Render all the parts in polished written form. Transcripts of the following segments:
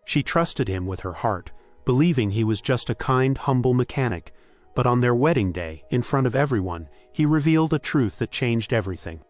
She trusted him with her heart, believing he was just a kind, humble mechanic, but on their wedding day, in front of everyone, he revealed a truth that changed everything.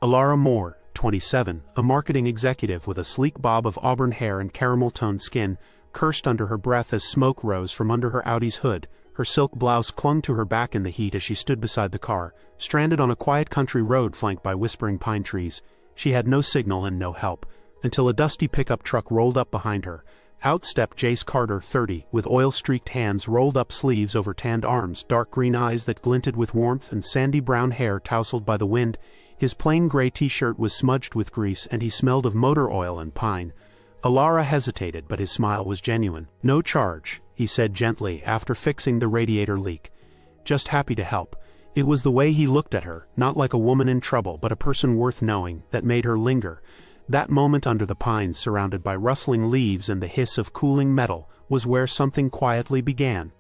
Alara Moore, 27, a marketing executive with a sleek bob of auburn hair and caramel-toned skin, cursed under her breath as smoke rose from under her Audi's hood. Her silk blouse clung to her back in the heat as she stood beside the car, stranded on a quiet country road flanked by whispering pine trees. She had no signal and no help, until a dusty pickup truck rolled up behind her. Out stepped Jace Carter, 30, with oil-streaked hands, rolled up sleeves over tanned arms, dark green eyes that glinted with warmth, and sandy brown hair tousled by the wind. His plain gray t-shirt was smudged with grease, and he smelled of motor oil and pine. Alara hesitated, but his smile was genuine. "No charge," he said gently after fixing the radiator leak. "Just happy to help." It was the way he looked at her, not like a woman in trouble but a person worth knowing, that made her linger. That moment under the pines, surrounded by rustling leaves and the hiss of cooling metal, was where something quietly began.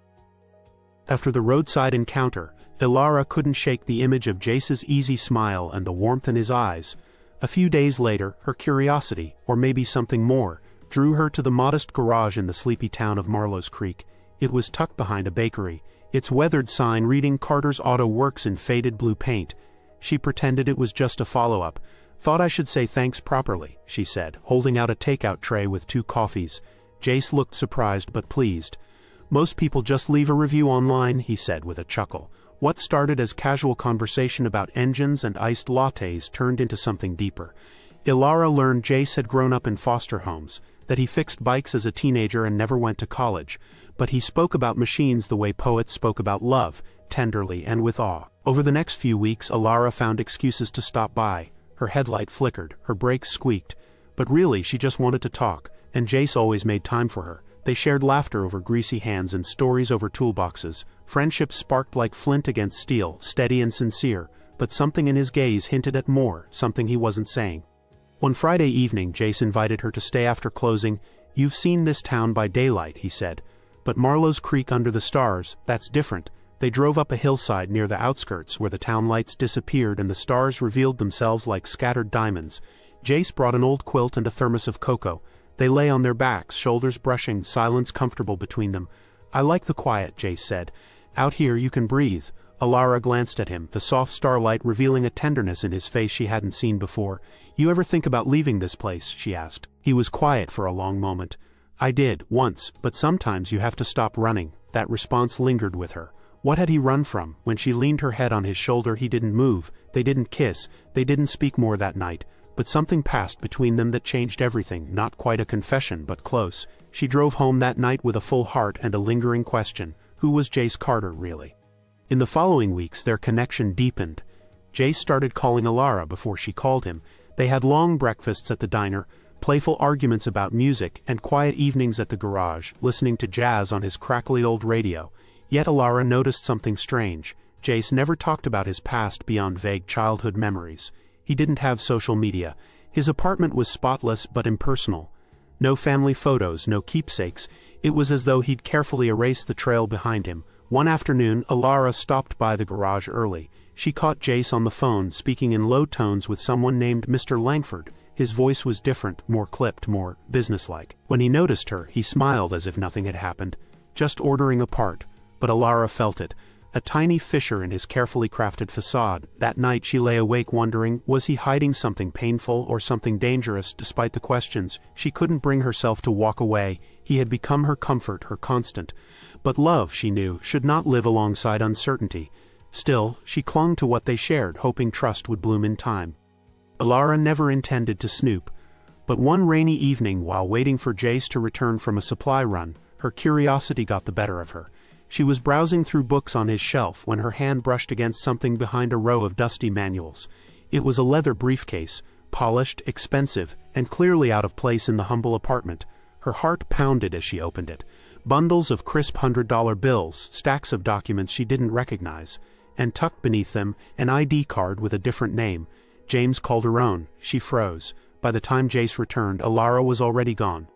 After the roadside encounter, Alara couldn't shake the image of Jace's easy smile and the warmth in his eyes. A few days later, her curiosity, or maybe something more, drew her to the modest garage in the sleepy town of Marlowe's Creek. It was tucked behind a bakery, its weathered sign reading Carter's Auto Works in faded blue paint. She pretended it was just a follow-up. "Thought I should say thanks properly," she said, holding out a takeout tray with 2 coffees. Jace looked surprised but pleased. "Most people just leave a review online," he said with a chuckle. What started as casual conversation about engines and iced lattes turned into something deeper. Alara learned Jace had grown up in foster homes, that he fixed bikes as a teenager and never went to college, but he spoke about machines the way poets spoke about love, tenderly and with awe. Over the next few weeks, Alara found excuses to stop by. Her headlight flickered, her brakes squeaked, but really she just wanted to talk, and Jace always made time for her. They shared laughter over greasy hands and stories over toolboxes. Friendship sparked like flint against steel, steady and sincere, but something in his gaze hinted at more, something he wasn't saying. One Friday evening, Jace invited her to stay after closing. "You've seen this town by daylight," he said, "but Marlowe's Creek under the stars, that's different." They drove up a hillside near the outskirts where the town lights disappeared and the stars revealed themselves like scattered diamonds. Jace brought an old quilt and a thermos of cocoa. They lay on their backs, shoulders brushing, silence comfortable between them. "I like the quiet," Jace said. "Out here you can breathe." Alara glanced at him, the soft starlight revealing a tenderness in his face she hadn't seen before. "You ever think about leaving this place?" she asked. He was quiet for a long moment. "I did, once, but sometimes you have to stop running." That response lingered with her. What had he run from? When she leaned her head on his shoulder, he didn't move. They didn't kiss. They didn't speak more that night. But something passed between them that changed everything, not quite a confession, but close. She drove home that night with a full heart and a lingering question. Who was Jace Carter, really? In the following weeks, their connection deepened. Jace started calling Alara before she called him. They had long breakfasts at the diner, playful arguments about music, and quiet evenings at the garage, listening to jazz on his crackly old radio. Yet Alara noticed something strange. Jace never talked about his past beyond vague childhood memories. He didn't have social media. His apartment was spotless but impersonal. No family photos, no keepsakes. It was as though he'd carefully erased the trail behind him. One afternoon, Alara stopped by the garage early. She caught Jace on the phone, speaking in low tones with someone named Mr. Langford. His voice was different, more clipped, more businesslike. When he noticed her, he smiled as if nothing had happened. Just ordering a part. But Alara felt it. A tiny fissure in his carefully crafted facade. That night she lay awake wondering, was he hiding something painful or something dangerous? Despite the questions, she couldn't bring herself to walk away. He had become her comfort, her constant. But love, she knew, should not live alongside uncertainty. Still, she clung to what they shared, hoping trust would bloom in time. Alara never intended to snoop. But one rainy evening, while waiting for Jace to return from a supply run, her curiosity got the better of her. She was browsing through books on his shelf when her hand brushed against something behind a row of dusty manuals. It was a leather briefcase, polished, expensive, and clearly out of place in the humble apartment. Her heart pounded as she opened it. Bundles of crisp $100 bills, stacks of documents she didn't recognize, and tucked beneath them, an ID card with a different name. James Calderon. She froze. By the time Jace returned, Alara was already gone.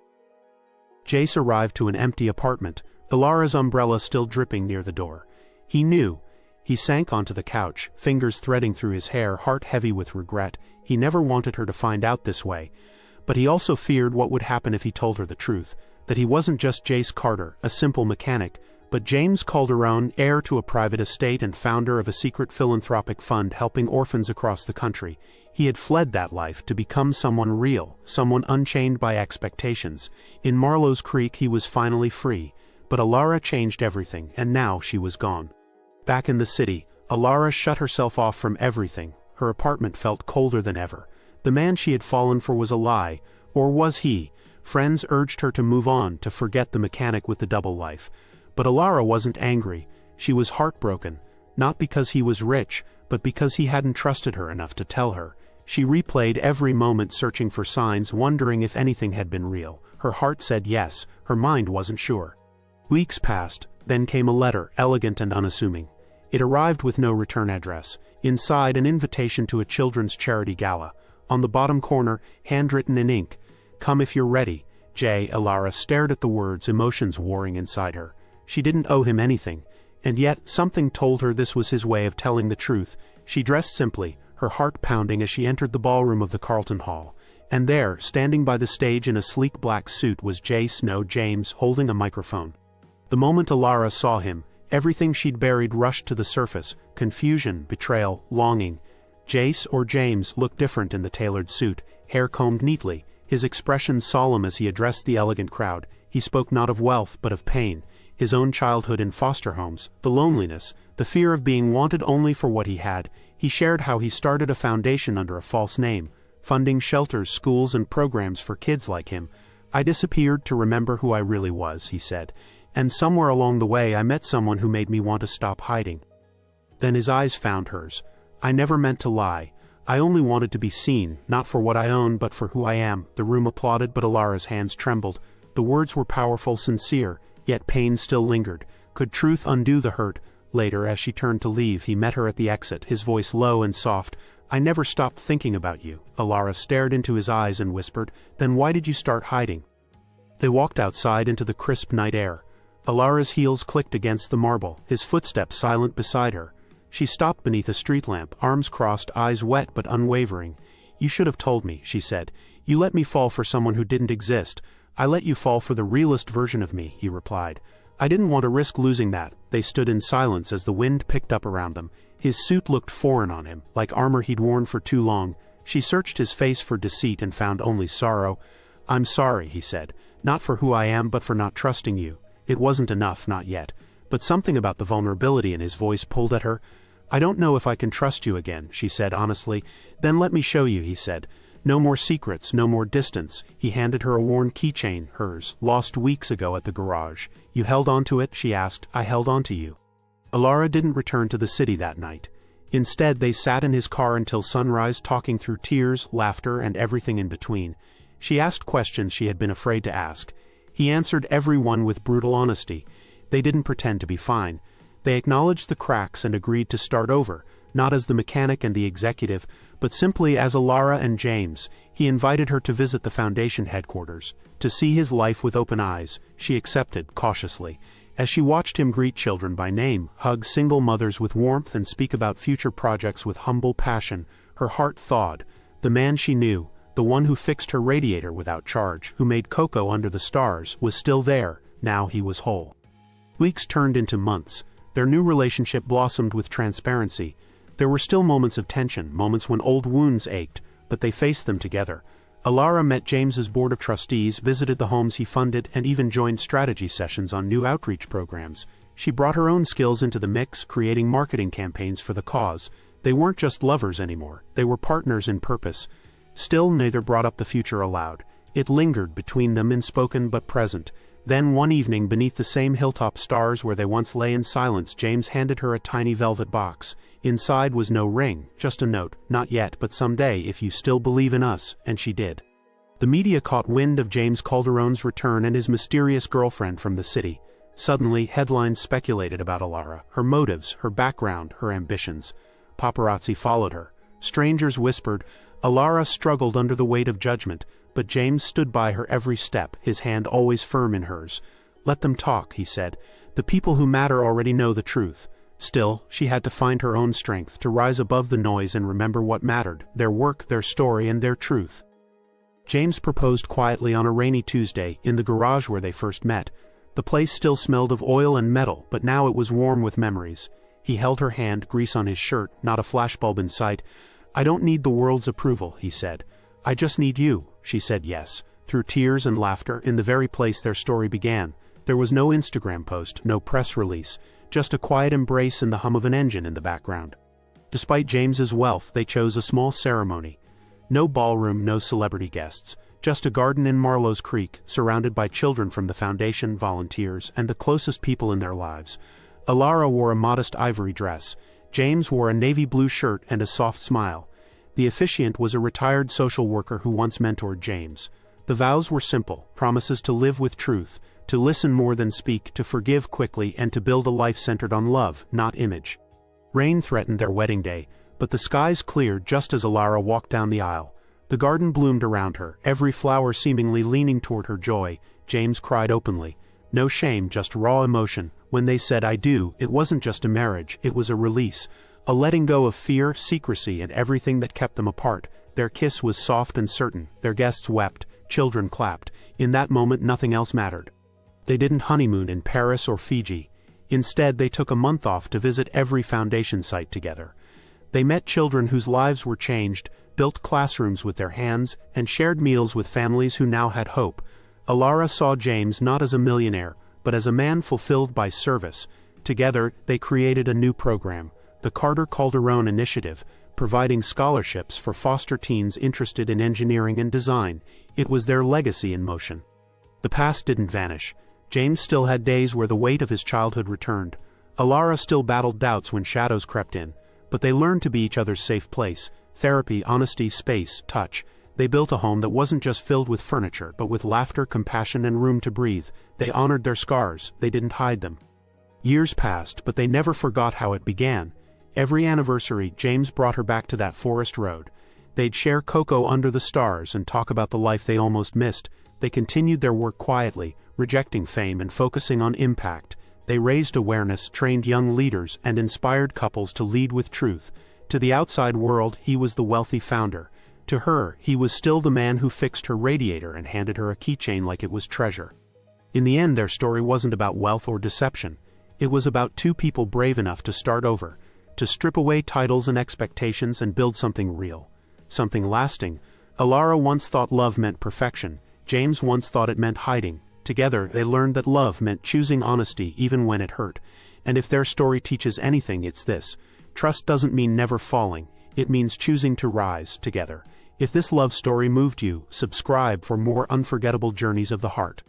Jace arrived to an empty apartment, Alara's umbrella still dripping near the door. He knew. He sank onto the couch, fingers threading through his hair, heart heavy with regret. He never wanted her to find out this way. But he also feared what would happen if he told her the truth, that he wasn't just Jace Carter, a simple mechanic, but James Calderon, heir to a private estate and founder of a secret philanthropic fund helping orphans across the country. He had fled that life to become someone real, someone unchained by expectations. In Marlowe's Creek he was finally free, but Alara changed everything, and now she was gone. Back in the city, Alara shut herself off from everything. Her apartment felt colder than ever. The man she had fallen for was a lie, or was he? Friends urged her to move on, to forget the mechanic with the double life. But Alara wasn't angry. She was heartbroken, not because he was rich, but because he hadn't trusted her enough to tell her. She replayed every moment, searching for signs, wondering if anything had been real. Her heart said yes, her mind wasn't sure. Weeks passed, then came a letter, elegant and unassuming. It arrived with no return address. Inside, an invitation to a children's charity gala. On the bottom corner, handwritten in ink, "Come if you're ready, J." Alara stared at the words, emotions warring inside her. She didn't owe him anything, and yet something told her this was his way of telling the truth. She dressed simply, her heart pounding as she entered the ballroom of the Carlton Hall. And there, standing by the stage in a sleek black suit, was James, holding a microphone. The moment Alara saw him, everything she'd buried rushed to the surface: confusion, betrayal, longing. Jace, or James, looked different in the tailored suit, hair combed neatly, his expression solemn as he addressed the elegant crowd. He spoke not of wealth but of pain, his own childhood in foster homes, the loneliness, the fear of being wanted only for what he had. He shared how he started a foundation under a false name, funding shelters, schools, and programs for kids like him. "I disappeared to remember who I really was," he said, "and somewhere along the way I met someone who made me want to stop hiding." Then his eyes found hers. "I never meant to lie. I only wanted to be seen, not for what I own but for who I am." The room applauded, but Alara's hands trembled. The words were powerful, sincere, yet pain still lingered. Could truth undo the hurt? Later, as she turned to leave, he met her at the exit, his voice low and soft. "I never stopped thinking about you." Alara stared into his eyes and whispered, "Then why did you start hiding?" They walked outside into the crisp night air. Alara's heels clicked against the marble, his footsteps silent beside her. She stopped beneath a street lamp, arms crossed, eyes wet but unwavering. "You should have told me," she said. "You let me fall for someone who didn't exist." "I let you fall for the realest version of me," he replied. "I didn't want to risk losing that." They stood in silence as the wind picked up around them. His suit looked foreign on him, like armor he'd worn for too long. She searched his face for deceit and found only sorrow. "I'm sorry," he said. "Not for who I am but for not trusting you." It wasn't enough, not yet. But something about the vulnerability in his voice pulled at her. "I don't know if I can trust you again," she said honestly. "Then let me show you," he said. "No more secrets, no more distance." He handed her a worn keychain, hers, lost weeks ago at the garage. "You held on to it?" she asked. "I held on to you." Alara didn't return to the city that night. Instead, they sat in his car until sunrise, talking through tears, laughter, and everything in between. She asked questions she had been afraid to ask. He answered every one with brutal honesty. They didn't pretend to be fine. They acknowledged the cracks and agreed to start over, not as the mechanic and the executive, but simply as Alara and James. He invited her to visit the Foundation headquarters, to see his life with open eyes. She accepted, cautiously. As she watched him greet children by name, hug single mothers with warmth, and speak about future projects with humble passion, her heart thawed. The man she knew, the one who fixed her radiator without charge, who made cocoa under the stars, was still there. Now he was whole. Weeks turned into months. Their new relationship blossomed with transparency. There were still moments of tension, moments when old wounds ached, but they faced them together. Alara met James's board of trustees, visited the homes he funded, and even joined strategy sessions on new outreach programs. She brought her own skills into the mix, creating marketing campaigns for the cause. They weren't just lovers anymore, they were partners in purpose. Still, neither brought up the future aloud. It lingered between them, unspoken but present. Then one evening, beneath the same hilltop stars where they once lay in silence, James handed her a tiny velvet box. Inside was no ring, just a note: "Not yet, but someday, if you still believe in us," and she did. The media caught wind of James Calderon's return and his mysterious girlfriend from the city. Suddenly, headlines speculated about Alara, her motives, her background, her ambitions. Paparazzi followed her. Strangers whispered. Alara struggled under the weight of judgment, but James stood by her every step, his hand always firm in hers. "Let them talk," he said. "The people who matter already know the truth." Still, she had to find her own strength, to rise above the noise and remember what mattered: their work, their story, and their truth. James proposed quietly on a rainy Tuesday, in the garage where they first met. The place still smelled of oil and metal, but now it was warm with memories. He held her hand, grease on his shirt, not a flashbulb in sight. "I don't need the world's approval," he said. "I just need you." She said yes, through tears and laughter, in the very place their story began. There was no Instagram post, no press release, just a quiet embrace and the hum of an engine in the background. Despite James's wealth, they chose a small ceremony. No ballroom, no celebrity guests, just a garden in Marlowe's Creek, surrounded by children from the foundation, volunteers, and the closest people in their lives. Alara wore a modest ivory dress. James wore a navy blue shirt and a soft smile. The officiant was a retired social worker who once mentored James. The vows were simple, promises to live with truth, to listen more than speak, to forgive quickly, and to build a life centered on love, not image. Rain threatened their wedding day, but the skies cleared just as Alara walked down the aisle. The garden bloomed around her, every flower seemingly leaning toward her joy. James cried openly. No shame, just raw emotion. When they said "I do," it wasn't just a marriage, it was a release. A letting go of fear, secrecy, and everything that kept them apart. Their kiss was soft and certain. Their guests wept. Children clapped. In that moment nothing else mattered. They didn't honeymoon in Paris or Fiji. Instead, they took a month off to visit every foundation site together. They met children whose lives were changed, built classrooms with their hands, and shared meals with families who now had hope. Alara saw James not as a millionaire, but as a man fulfilled by service. Together, they created a new program, the Carter Calderon Initiative, providing scholarships for foster teens interested in engineering and design. It was their legacy in motion. The past didn't vanish. James still had days where the weight of his childhood returned. Alara still battled doubts when shadows crept in, but they learned to be each other's safe place. Therapy, honesty, space, touch. They built a home that wasn't just filled with furniture, but with laughter, compassion, and room to breathe. They honored their scars, they didn't hide them. Years passed, but they never forgot how it began. Every anniversary, James brought her back to that forest road. They'd share cocoa under the stars and talk about the life they almost missed. They continued their work quietly, rejecting fame and focusing on impact. They raised awareness, trained young leaders, and inspired couples to lead with truth. To the outside world, he was the wealthy founder. To her, he was still the man who fixed her radiator and handed her a keychain like it was treasure. In the end, their story wasn't about wealth or deception. It was about two people brave enough to start over, to strip away titles and expectations and build something real, something lasting. Alara once thought love meant perfection. James once thought it meant hiding. Together, they learned that love meant choosing honesty even when it hurt. And if their story teaches anything, it's this. Trust doesn't mean never falling. It means choosing to rise together. If this love story moved you, subscribe for more unforgettable journeys of the heart.